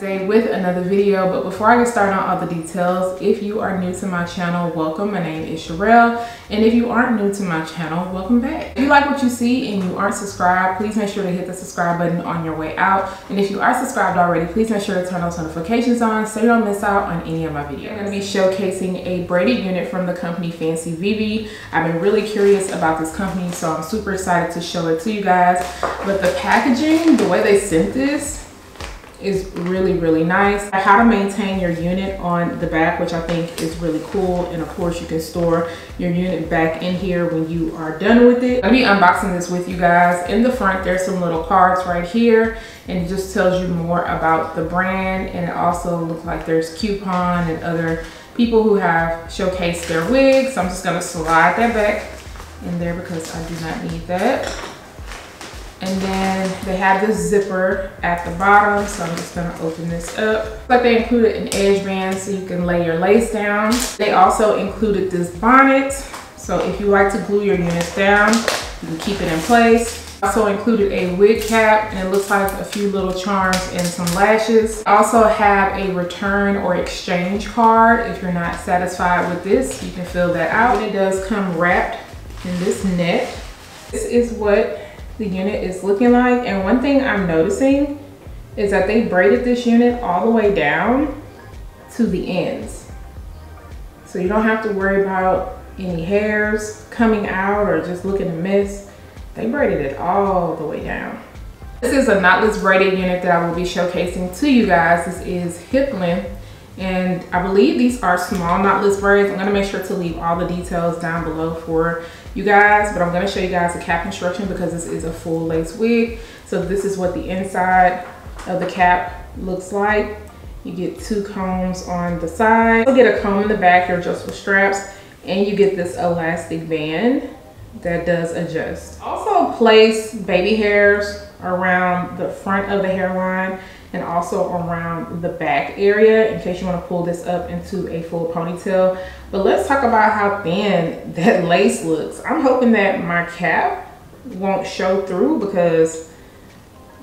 today with another video. But before I get started on all the details, if you are new to my channel, welcome. My name is Sherelle, and if you aren't new to my channel, welcome back. If you like what you see and you aren't subscribed, please make sure to hit the subscribe button on your way out. And if you are subscribed already, please make sure to turn those notifications on so you don't miss out on any of my videos. I'm going to be showcasing a braided unit from the company Fancivivi. I've been really curious about this company, so I'm super excited to show it to you guys. But the packaging, the way they sent this, is really nice. How to maintain your unit on the back, which I think is really cool. And of course you can store your unit back in here when you are done with it. I'll be unboxing this with you guys. In the front there's some little cards right here, and it just tells you more about the brand. And it also looks like there's coupon and other people who have showcased their wigs. So I'm just gonna slide that back in there because I do not need that. And then they have this zipper at the bottom, so I'm just gonna open this up. But they included an edge band so you can lay your lace down. They also included this bonnet, so if you like to glue your units down, you can keep it in place. Also included a wig cap, and it looks like a few little charms and some lashes. Also have a return or exchange card. If you're not satisfied with this, you can fill that out. It does come wrapped in this net. This is what the unit is looking like. And one thing I'm noticing is that they braided this unit all the way down to the ends. So you don't have to worry about any hairs coming out or just looking a mess. They braided it all the way down. This is a knotless braided unit that I will be showcasing to you guys. This is hip length, and I believe these are small knotless braids. I'm gonna make sure to leave all the details down below for you guys, but I'm gonna show you guys the cap construction because this is a full lace wig. So this is what the inside of the cap looks like. You get two combs on the side. You'll get a comb in the back, your adjustable straps, and you get this elastic band that does adjust. Also place baby hairs around the front of the hairline and also around the back area in case you want to pull this up into a full ponytail. But let's talk about how thin that lace looks. I'm hoping that my cap won't show through because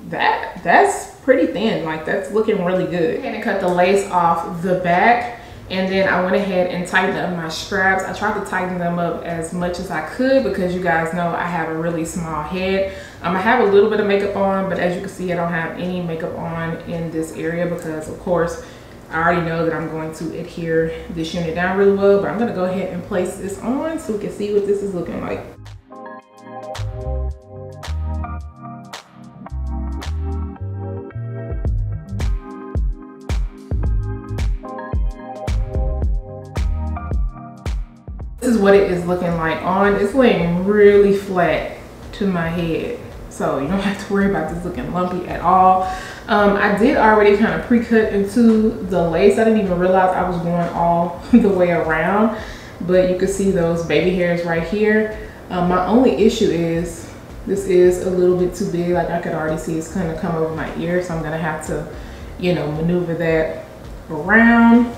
that's pretty thin. Like, that's looking really good. I'm gonna cut the lace off the back, and then I went ahead and tightened up my straps. I tried to tighten them up as much as I could because you guys know I have a really small head. I have a little bit of makeup on, but as you can see, I don't have any makeup on in this area because of course I already know that I'm going to adhere this unit down really well. But I'm gonna go ahead and place this on so we can see what this is looking like. This is what it is looking like on. It's laying really flat to my head, so you don't have to worry about this looking lumpy at all. I did already kind of pre-cut into the lace. I didn't even realize I was going all the way around, but you can see those baby hairs right here. My only issue is this is a little bit too big. Like, I could already see it's gonna come over my ear, so I'm gonna have to, you know, maneuver that around.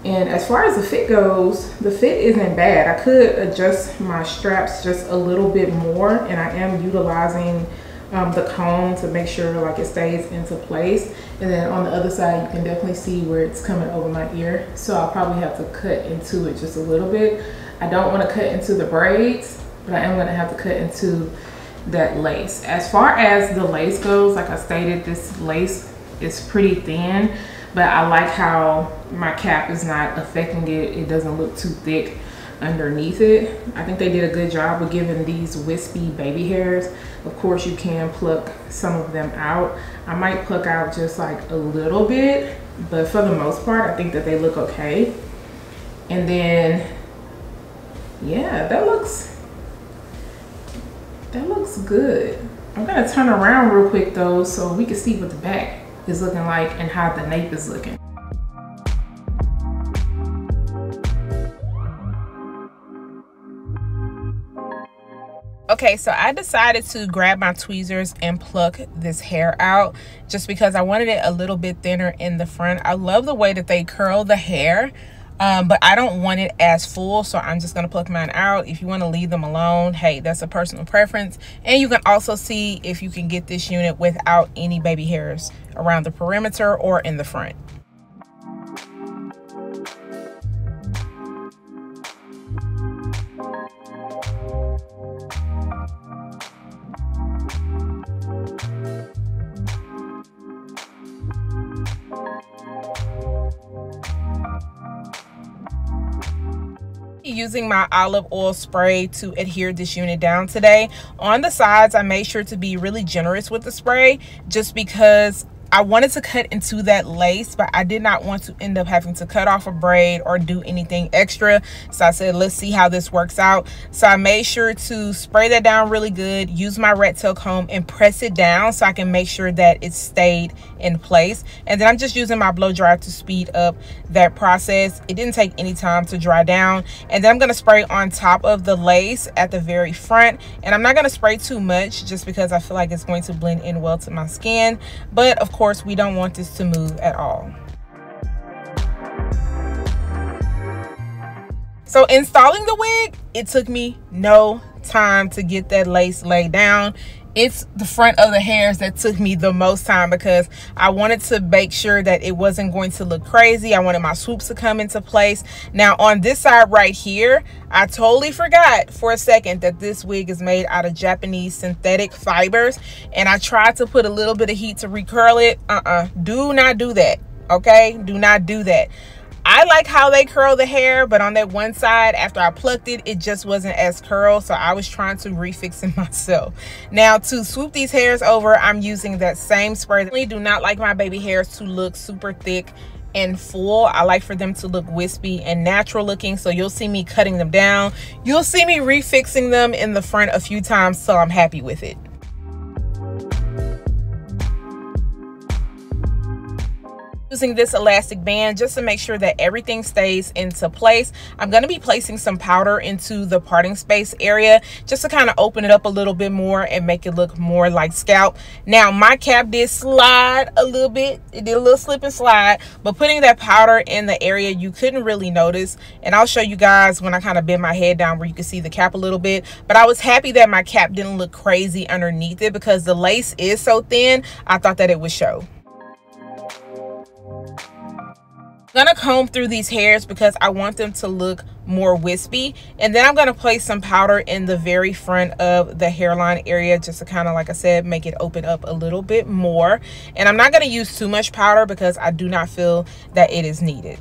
And as far as the fit goes, the fit isn't bad. I could adjust my straps just a little bit more, and I am utilizing the comb to make sure like it stays into place. And then on the other side, you can definitely see where it's coming over my ear. So I'll probably have to cut into it just a little bit. I don't want to cut into the braids, but I am going to have to cut into that lace. As far as the lace goes, like I stated, this lace is pretty thin. But I like how my cap is not affecting it. It doesn't look too thick underneath it. I think they did a good job with giving these wispy baby hairs. Of course, you can pluck some of them out. I might pluck out just like a little bit, but for the most part, I think that they look okay. And then, yeah, that looks good. I'm gonna turn around real quick though so we can see what the back is looking like and how the nape is looking. Okay, so I decided to grab my tweezers and pluck this hair out just because I wanted it a little bit thinner in the front. I love the way that they curl the hair but I don't want it as full, so I'm just gonna pluck mine out. If you want to leave them alone, hey, that's a personal preference. And you can also see if you can get this unit without any baby hairs around the perimeter or in the front. Using my olive oil spray to adhere this unit down today. On the sides, I made sure to be really generous with the spray just because I wanted to cut into that lace, but I did not want to end up having to cut off a braid or do anything extra. So I said, let's see how this works out. So I made sure to spray that down really good, use my rat tail comb and press it down so I can make sure that it stayed in place. And then I'm just using my blow dryer to speed up that process. It didn't take any time to dry down. And then I'm going to spray on top of the lace at the very front. And I'm not going to spray too much just because I feel like it's going to blend in well to my skin. But of course, we don't want this to move at all. So installing the wig, it took me no time to get that lace laid down. It's the front of the hairs that took me the most time because I wanted to make sure that it wasn't going to look crazy. I wanted my swoops to come into place. Now on this side right here, I totally forgot for a second that this wig is made out of Japanese synthetic fibers, and I tried to put a little bit of heat to recurl it. Do not do that, okay? Do not do that. I like how they curl the hair, but on that one side, after I plucked it, it just wasn't as curled. So I was trying to refix it myself. Now to swoop these hairs over, I'm using that same spray. I really do not like my baby hairs to look super thick and full. I like for them to look wispy and natural looking. So you'll see me cutting them down. You'll see me refixing them in the front a few times, so I'm happy with it. Using this elastic band just to make sure that everything stays into place. I'm going to be placing some powder into the parting space area just to kind of open it up a little bit more and make it look more like scalp. Now my cap did slide a little bit. It did a little slip and slide, but putting that powder in the area you couldn't really notice. And I'll show you guys when I kind of bend my head down where you can see the cap a little bit. But I was happy that my cap didn't look crazy underneath it because the lace is so thin. I thought that it would show. I'm gonna comb through these hairs because I want them to look more wispy, and then I'm gonna place some powder in the very front of the hairline area just to kind of, like I said, make it open up a little bit more. And I'm not gonna use too much powder because I do not feel that it is needed.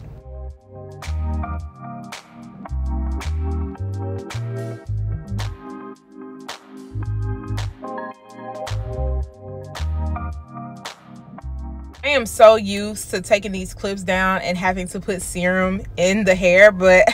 I am so used to taking these clips down and having to put serum in the hair, but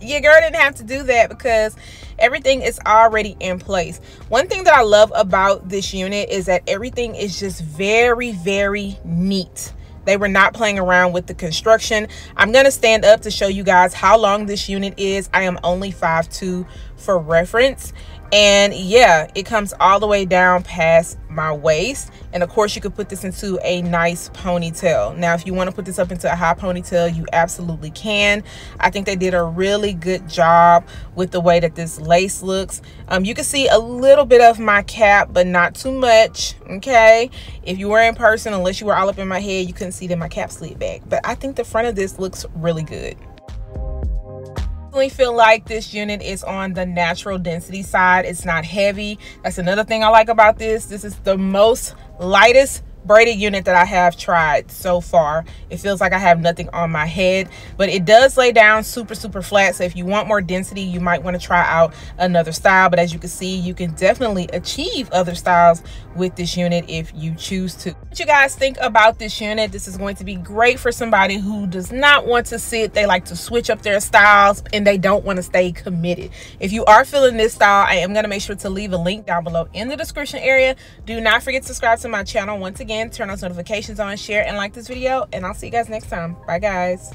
your girl didn't have to do that because everything is already in place. One thing that I love about this unit is that everything is just very, very neat. They were not playing around with the construction. I'm going to stand up to show you guys how long this unit is. I am only 5'2" for reference. And yeah, it comes all the way down past my waist. And of course, you could put this into a nice ponytail. Now, if you want to put this up into a high ponytail, you absolutely can. I think they did a really good job with the way that this lace looks. You can see a little bit of my cap, but not too much, okay? If you were in person, unless you were all up in my head, you couldn't see that my cap slid back. But I think the front of this looks really good. I feel like this unit is on the natural density side. It's not heavy. That's another thing I like about this. This is the most lightest braided unit that I have tried so far. It feels like I have nothing on my head, but it does lay down super flat. So if you want more density, you might want to try out another style. But as you can see, you can definitely achieve other styles with this unit if you choose to. What you guys think about this unit? This is going to be great for somebody who does not want to sit. They like to switch up their styles and they don't want to stay committed. If you are feeling this style, I am going to make sure to leave a link down below in the description area. Do not forget to subscribe to my channel. Once again, turn those notifications on, share and like this video, and I'll see you guys next time. Bye guys.